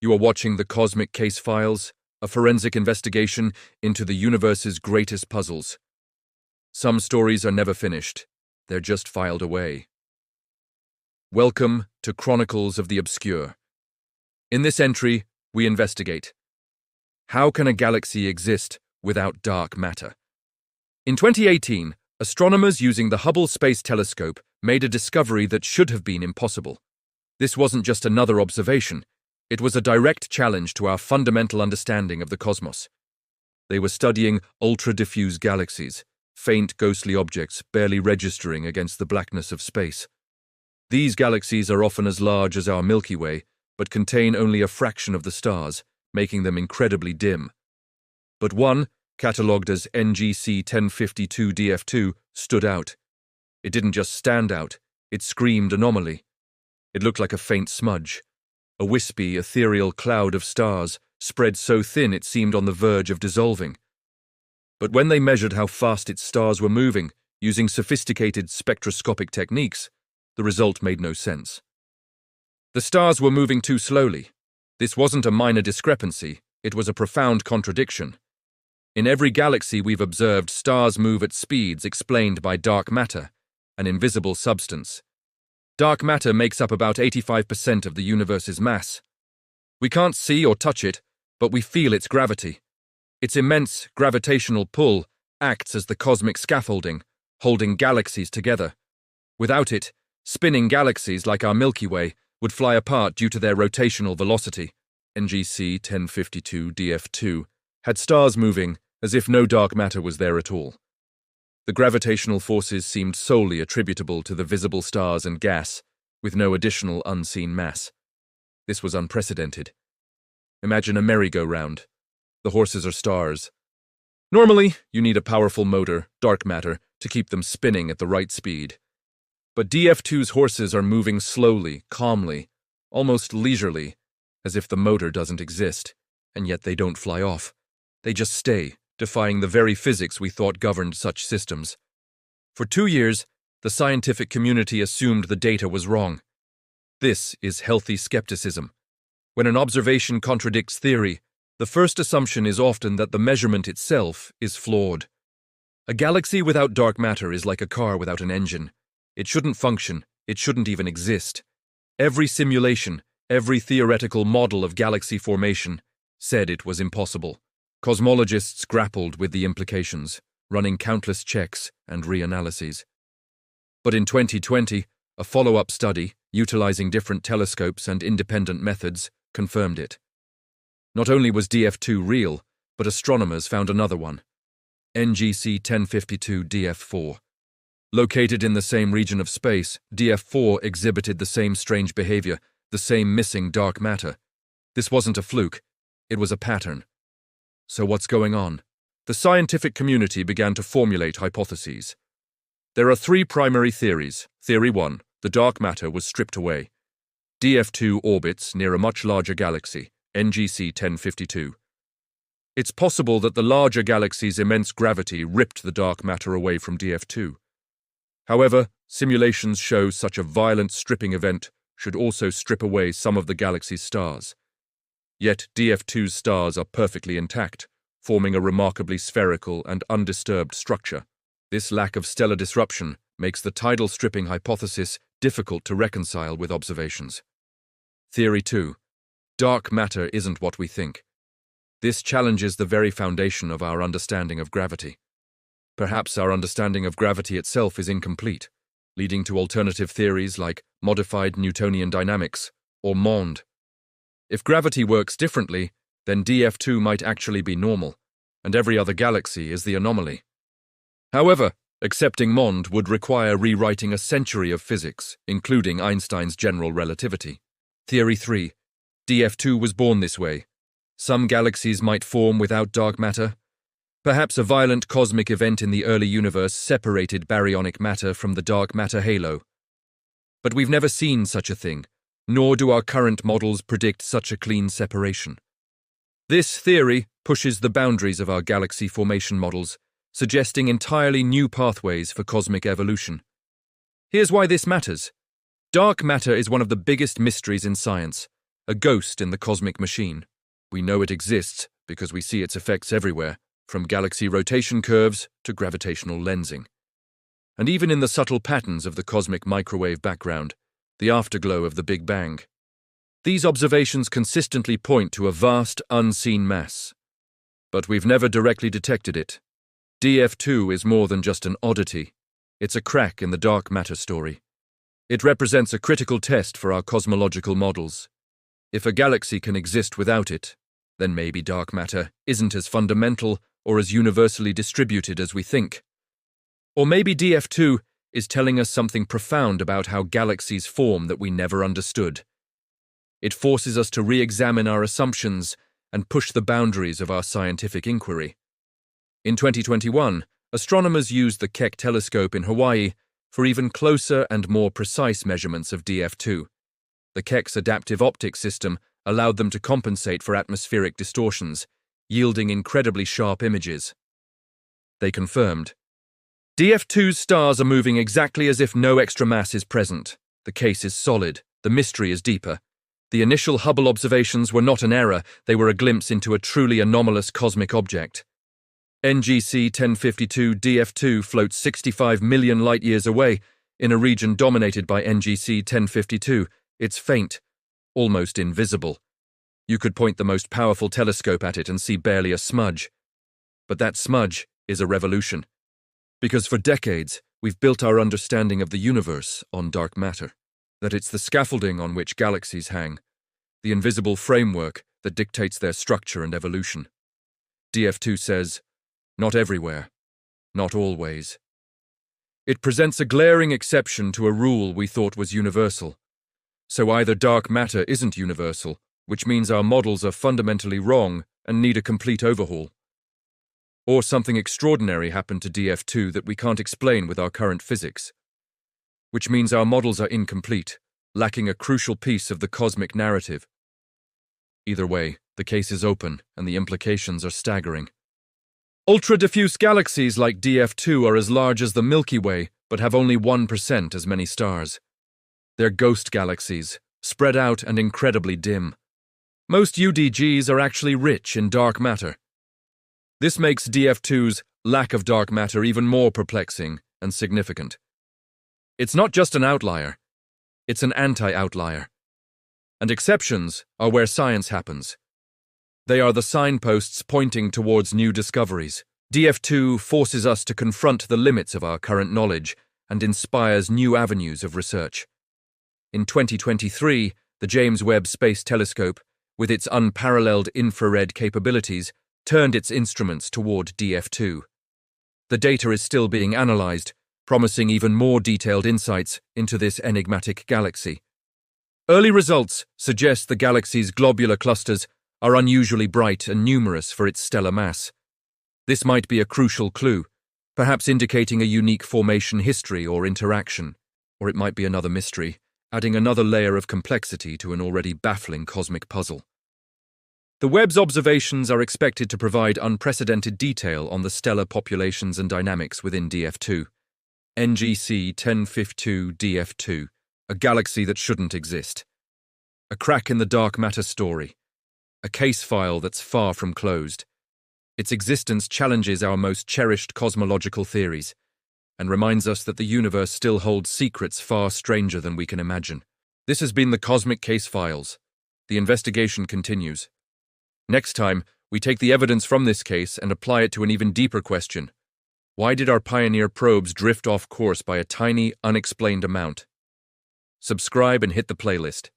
You are watching the Cosmic Case Files, a forensic investigation into the universe's greatest puzzles. Some stories are never finished, they're just filed away. Welcome to Chronicles of the Obscure. In this entry, we investigate: how can a galaxy exist without dark matter? In 2018, astronomers using the Hubble Space Telescope made a discovery that should have been impossible. This wasn't just another observation, it was a direct challenge to our fundamental understanding of the cosmos. They were studying ultra-diffuse galaxies, faint ghostly objects barely registering against the blackness of space. These galaxies are often as large as our Milky Way, but contain only a fraction of the stars, making them incredibly dim. But one, catalogued as NGC 1052 DF2, stood out. It didn't just stand out, it screamed anomaly. It looked like a faint smudge, a wispy, ethereal cloud of stars, spread so thin it seemed on the verge of dissolving. But when they measured how fast its stars were moving, using sophisticated spectroscopic techniques, the result made no sense. The stars were moving too slowly. This wasn't a minor discrepancy, it was a profound contradiction. In every galaxy we've observed, stars move at speeds explained by dark matter, an invisible substance. Dark matter makes up about 85% of the universe's mass. We can't see or touch it, but we feel its gravity. Its immense gravitational pull acts as the cosmic scaffolding, holding galaxies together. Without it, spinning galaxies like our Milky Way would fly apart due to their rotational velocity. NGC 1052 DF2 had stars moving as if no dark matter was there at all. The gravitational forces seemed solely attributable to the visible stars and gas, with no additional unseen mass. This was unprecedented. Imagine a merry-go-round. The horses are stars. Normally, you need a powerful motor, dark matter, to keep them spinning at the right speed. But DF2's horses are moving slowly, calmly, almost leisurely, as if the motor doesn't exist, and yet they don't fly off. They just stay, defying the very physics we thought governed such systems. For 2 years, the scientific community assumed the data was wrong. This is healthy skepticism. When an observation contradicts theory, the first assumption is often that the measurement itself is flawed. A galaxy without dark matter is like a car without an engine. It shouldn't function, it shouldn't even exist. Every simulation, every theoretical model of galaxy formation said it was impossible. Cosmologists grappled with the implications, running countless checks and reanalyses. But in 2020, a follow-up study, utilizing different telescopes and independent methods, confirmed it. Not only was DF2 real, but astronomers found another one, NGC 1052 DF4. Located in the same region of space, DF4 exhibited the same strange behavior, the same missing dark matter. This wasn't a fluke, it was a pattern. So what's going on? The scientific community began to formulate hypotheses. There are 3 primary theories. Theory 1, the dark matter was stripped away. DF2 orbits near a much larger galaxy, NGC 1052. It's possible that the larger galaxy's immense gravity ripped the dark matter away from DF2. However, simulations show such a violent stripping event should also strip away some of the galaxy's stars. Yet DF2's stars are perfectly intact, forming a remarkably spherical and undisturbed structure. This lack of stellar disruption makes the tidal stripping hypothesis difficult to reconcile with observations. Theory 2. Dark matter isn't what we think. This challenges the very foundation of our understanding of gravity. Perhaps our understanding of gravity itself is incomplete, leading to alternative theories like modified Newtonian dynamics or MOND. If gravity works differently, then DF2 might actually be normal, and every other galaxy is the anomaly. However, accepting MOND would require rewriting a century of physics, including Einstein's general relativity. Theory 3. DF2 was born this way. Some galaxies might form without dark matter. Perhaps a violent cosmic event in the early universe separated baryonic matter from the dark matter halo. But we've never seen such a thing, nor do our current models predict such a clean separation. This theory pushes the boundaries of our galaxy formation models, suggesting entirely new pathways for cosmic evolution. Here's why this matters. Dark matter is one of the biggest mysteries in science. a ghost in the cosmic machine. We know it exists because we see its effects everywhere, from galaxy rotation curves to gravitational lensing. And even in the subtle patterns of the cosmic microwave background, the afterglow of the Big Bang. These observations consistently point to a vast, unseen mass. But we've never directly detected it. DF2 is more than just an oddity. It's a crack in the dark matter story. It represents a critical test for our cosmological models. If a galaxy can exist without it, then maybe dark matter isn't as fundamental or as universally distributed as we think. Or maybe DF2 is telling us something profound about how galaxies form that we never understood. It forces us to re-examine our assumptions and push the boundaries of our scientific inquiry. In 2021, astronomers used the Keck telescope in Hawaii for even closer and more precise measurements of DF2. The Keck's adaptive optics system allowed them to compensate for atmospheric distortions, yielding incredibly sharp images. They confirmed, DF2's stars are moving exactly as if no extra mass is present. The case is solid. The mystery is deeper. The initial Hubble observations were not an error. They were a glimpse into a truly anomalous cosmic object. NGC 1052 DF2 floats 65 million light-years away in a region dominated by NGC 1052. It's faint, almost invisible. You could point the most powerful telescope at it and see barely a smudge. But that smudge is a revolution. Because for decades, we've built our understanding of the universe on dark matter. That it's the scaffolding on which galaxies hang, the invisible framework that dictates their structure and evolution. DF2 says, not everywhere, not always. It presents a glaring exception to a rule we thought was universal. So either dark matter isn't universal, which means our models are fundamentally wrong and need a complete overhaul. Or something extraordinary happened to DF2 that we can't explain with our current physics. Which means our models are incomplete, lacking a crucial piece of the cosmic narrative. Either way, the case is open and the implications are staggering. Ultra-diffuse galaxies like DF2 are as large as the Milky Way, but have only 1% as many stars. They're ghost galaxies, spread out and incredibly dim. Most UDGs are actually rich in dark matter. This makes DF2's lack of dark matter even more perplexing and significant. It's not just an outlier, it's an anti-outlier. And exceptions are where science happens. They are the signposts pointing towards new discoveries. DF2 forces us to confront the limits of our current knowledge and inspires new avenues of research. In 2023, the James Webb Space Telescope, with its unparalleled infrared capabilities, turned its instruments toward DF2. The data is still being analyzed, promising even more detailed insights into this enigmatic galaxy. Early results suggest the galaxy's globular clusters are unusually bright and numerous for its stellar mass. This might be a crucial clue, perhaps indicating a unique formation history or interaction, or it might be another mystery, adding another layer of complexity to an already baffling cosmic puzzle. The Webb's observations are expected to provide unprecedented detail on the stellar populations and dynamics within DF2. NGC 1052 DF2, a galaxy that shouldn't exist. A crack in the dark matter story. A case file that's far from closed. Its existence challenges our most cherished cosmological theories and reminds us that the universe still holds secrets far stranger than we can imagine. This has been the Cosmic Case Files. The investigation continues. Next time, we take the evidence from this case and apply it to an even deeper question. Why did our pioneer probes drift off course by a tiny, unexplained amount? Subscribe and hit the playlist.